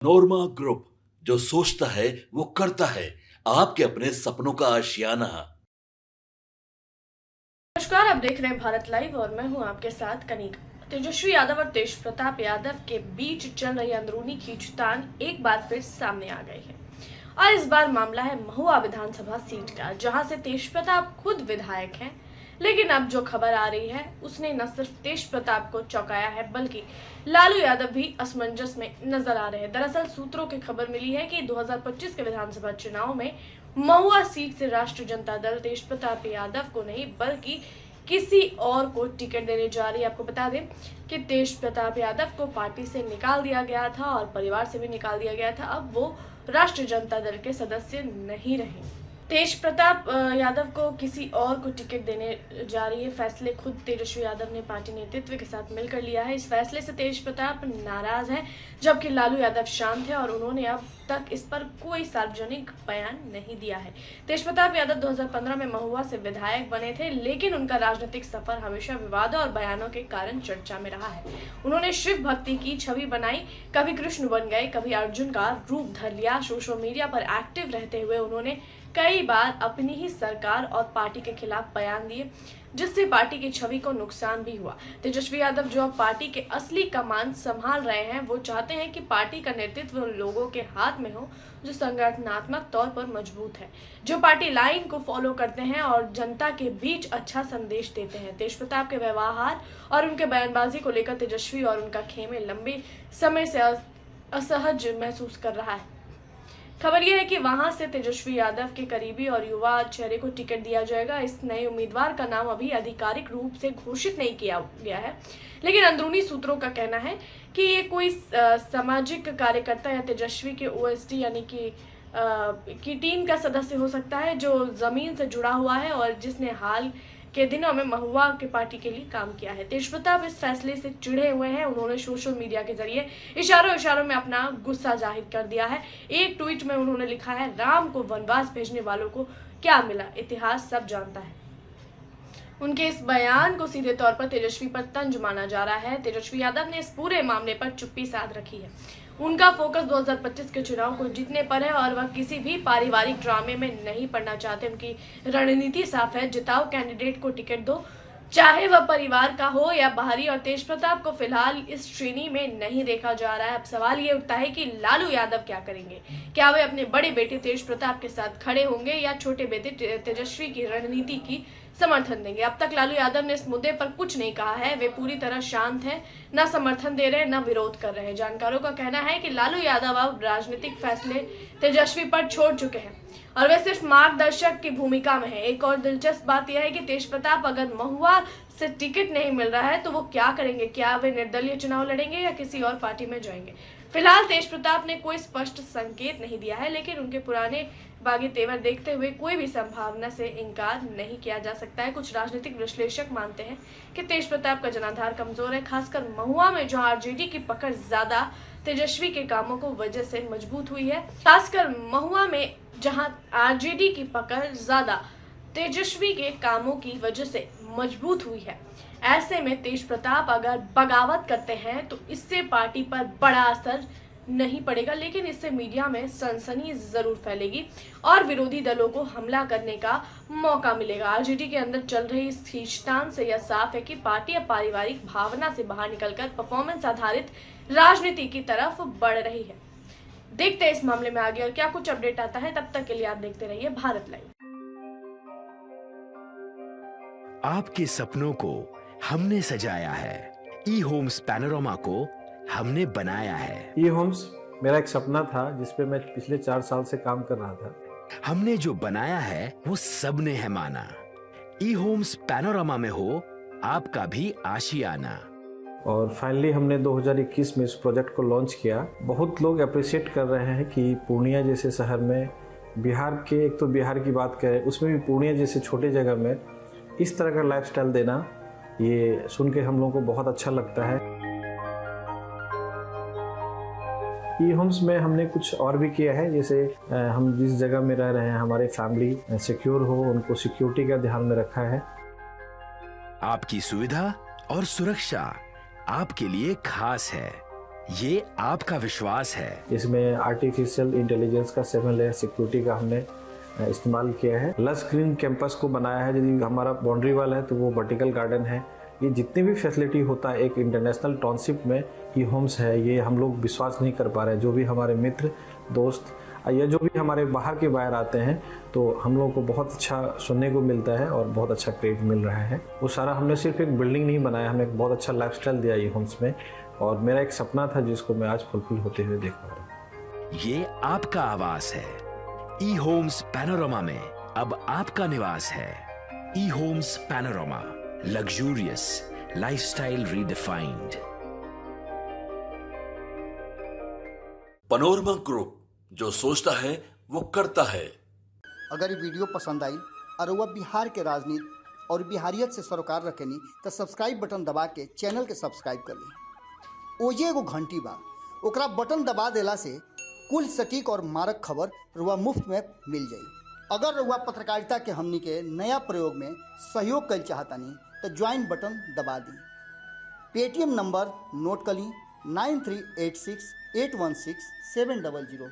नोरमा group, जो सोचता है वो करता है। आपके अपने सपनों का आशियाना। नमस्कार, आप देख रहे हैं भारत लाइव और मैं हूं आपके साथ कनिका। तेजस्वी यादव और तेज प्रताप यादव के बीच चल रही अंदरूनी खींचतान एक बार फिर सामने आ गई है और इस बार मामला है महुआ विधानसभा सीट का, जहां से तेज प्रताप खुद विधायक हैं। लेकिन अब जो खबर आ रही है उसने न सिर्फ तेज प्रताप को चौंकाया है, बल्कि लालू यादव भी असमंजस में नजर आ रहे हैं। दरअसल सूत्रों की खबर मिली है कि 2025 के विधानसभा चुनाव में महुआ सीट से राष्ट्रीय जनता दल तेज प्रताप यादव को नहीं बल्कि किसी और को टिकट देने जा रही है। आपको बता दें कि तेज प्रताप यादव को पार्टी से निकाल दिया गया था और परिवार से भी निकाल दिया गया था। अब वो राष्ट्रीय जनता दल के सदस्य नहीं रहे। तेज प्रताप यादव को किसी और को टिकट देने जा रही है। फैसले खुद तेजस्वी यादव ने पार्टी नेतृत्व के साथ मिलकर लिया है। इस फैसले से तेज प्रताप नाराज है, जबकि लालू यादव शांत है और उन्होंने अब तक इस पर कोई सार्वजनिक बयान नहीं दिया है। तेज प्रताप यादव 2015 में महुआ से विधायक बने थे, लेकिन उनका राजनीतिक सफर हमेशा विवादों और बयानों के कारण चर्चा में रहा है। उन्होंने शिव भक्ति की छवि बनाई, कभी कृष्ण बन गए, कभी अर्जुन का रूप धर लिया। सोशल मीडिया पर एक्टिव रहते हुए उन्होंने कई बार अपनी ही सरकार और पार्टी के खिलाफ बयान दिए, जिससे पार्टी की छवि को नुकसान भी हुआ। तेजस्वी यादव जो अब पार्टी के असली कमान संभाल रहे हैं, वो चाहते हैं कि पार्टी का नेतृत्व उन लोगों के हाथ में हो जो संगठनात्मक तौर पर मजबूत है, जो पार्टी लाइन को फॉलो करते हैं और जनता के बीच अच्छा संदेश देते हैं। तेज प्रताप के व्यवहार और उनके बयानबाजी को लेकर तेजस्वी और उनका खेमे लंबे समय से असहज महसूस कर रहा है। खबर यह है कि वहां से तेजस्वी यादव के करीबी और युवा चेहरे को टिकट दिया जाएगा। इस नए उम्मीदवार का नाम अभी आधिकारिक रूप से घोषित नहीं किया गया है, लेकिन अंदरूनी सूत्रों का कहना है कि ये कोई सामाजिक कार्यकर्ता या तेजस्वी के ओएसडी यानी कि टीम का सदस्य हो सकता है, जो जमीन से जुड़ा हुआ है और जिसने हाल के दिनों में महुआ के पार्टी के लिए काम किया है। तेज प्रताप इस फैसले से चिढ़े हुए हैं। उन्होंने सोशल मीडिया के जरिए इशारों इशारों में अपना गुस्सा जाहिर कर दिया है। एक ट्वीट में उन्होंने लिखा है, राम को वनवास भेजने वालों को क्या मिला, इतिहास सब जानता है। उनके इस बयान को सीधे तौर पर तेजस्वी पर तंज माना जा रहा है। तेजस्वी यादव ने इस पूरे मामले पर चुप्पी साध रखी है। उनका फोकस 2025 के चुनाव को जीतने पर है और वह किसी भी पारिवारिक ड्रामे में नहीं पड़ना चाहते। उनकी रणनीति साफ है, जिताओ कैंडिडेट को टिकट दो, चाहे वह परिवार का हो या बाहरी। और तेज प्रताप को फिलहाल इस श्रेणी में नहीं देखा जा रहा है। अब सवाल ये उठता है कि लालू यादव क्या करेंगे। क्या वे अपने बड़े बेटे तेज प्रताप के साथ खड़े होंगे या छोटे बेटे तेजस्वी की रणनीति की समर्थन देंगे। अब तक लालू यादव ने इस मुद्दे पर कुछ नहीं कहा है। वे पूरी तरह शांत हैं, न समर्थन दे रहे हैं न विरोध कर रहे हैं। जानकारों का कहना है कि लालू यादव अब राजनीतिक फैसले तेजस्वी पर छोड़ चुके हैं और वे सिर्फ मार्गदर्शक की भूमिका में है। एक और दिलचस्प बात यह है कि तेज प्रताप अगर महुआ से टिकट नहीं मिल रहा है तो वो क्या करेंगे। क्या वे निर्दलीय चुनाव लड़ेंगे या किसी और पार्टी में जाएंगे। फिलहाल तेज प्रताप ने कोई स्पष्ट संकेत नहीं दिया है, लेकिन उनके पुराने बागी तेवर देखते हुए कोई भी संभावना से इनकार नहीं किया जा सकता है। कुछ राजनीतिक विश्लेषक मानते हैं कि तेज प्रताप का जनाधार कमजोर है, खासकर महुआ में जहां आरजेडी की पकड़ ज्यादा तेजस्वी के कामों को वजह से मजबूत हुई है। खासकर महुआ में जहां आरजेडी की पकड़ ज्यादा तेजस्वी के कामों की वजह से मजबूत हुई है। ऐसे में तेज प्रताप अगर बगावत करते हैं तो इससे पार्टी पर बड़ा असर नहीं पड़ेगा, लेकिन इससे मीडिया में सनसनी जरूर फैलेगी और विरोधी दलों को हमला करने का मौका मिलेगा। आरजेडी के अंदर चल रही इस खींचतान से यह साफ है कि पार्टी अब पारिवारिक भावना से बाहर निकलकर परफॉर्मेंस आधारित राजनीति की तरफ बढ़ रही है। देखते हैं इस मामले में आगे और क्या कुछ अपडेट आता है। तब तक के लिए आप देखते रहिए भारत लाइव। आपके सपनों को हमने सजाया है, ई होम्स पैनोरामा को हमने बनाया है। ई होम्स मेरा एक सपना था जिसपे मैं पिछले 4 साल से काम कर रहा था। हमने जो बनाया है वो सबने है माना। ई होम्स पैनोरामा में हो आपका भी आशियाना। और फाइनली हमने 2021 में इस प्रोजेक्ट को लॉन्च किया। बहुत लोग अप्रिशिएट कर रहे हैं कि पूर्णिया जैसे शहर में, बिहार के, एक तो बिहार की बात करें उसमें भी पूर्णिया जैसे छोटे जगह में इस तरह का लाइफस्टाइल देना, ये सुन के हम लोगों को बहुत अच्छा लगता है। ई होम्स में हमने कुछ और भी किया है, जैसे हम जिस जगह में रह रहे हैं हमारे फैमिली सिक्योर हो, उनको सिक्योरिटी का ध्यान में रखा है। आपकी सुविधा और सुरक्षा आपके लिए खास है। ये आपका विश्वास है। इसमें आर्टिफिशियल इंटेलिजेंस का 7 लेयर सिक्योरिटी का हमने इस्तेमाल किया है। लस ग्रीन कैंपस को बनाया है। यदि हमारा बाउंड्री वाल है तो वो वर्टिकल गार्डन है। ये जितनी भी फैसिलिटी होता है एक इंटरनेशनल टाउनशिप में ई होम्स है, ये हम लोग विश्वास नहीं कर पा रहे हैं। जो भी हमारे मित्र दोस्त या जो भी हमारे बाहर के बाहर आते हैं तो हम लोगों को बहुत अच्छा सुनने को मिलता है और बहुत अच्छा क्रेडिट मिल रहा है। वो सारा हमने सिर्फ एक बिल्डिंग नहीं बनाया, हमने एक बहुत अच्छा लाइफस्टाइल दिया ई होम्स में, और मेरा एक सपना था जिसको मैं आज फुलफिल होते हुए देख पा रहा हूँ। ये आपका आवास है। ई होम्स पैनोरामा में अब आपका निवास है। E Homes Panorama, luxurious lifestyle redefined. Panorama group, जो सोचता है वो करता है। अगर ये वीडियो पसंद आई और वह बिहार के राजनीति और बिहारियत से सरोकार रखेनी तो सब्सक्राइब बटन दबा के चैनल के सब्सक्राइब कर ली। ओजे एगो घंटी बा, ओकरा बटन दबा देला से कुल सटीक और मारक खबर रुआ मुफ्त में मिल जाई। अगर रुआ पत्रकारिता के हमनी के नया प्रयोग में सहयोग कर चाहतानी तो ज्वाइन बटन दबा दी। पेटीएम नंबर नोट कर ली 9386816700।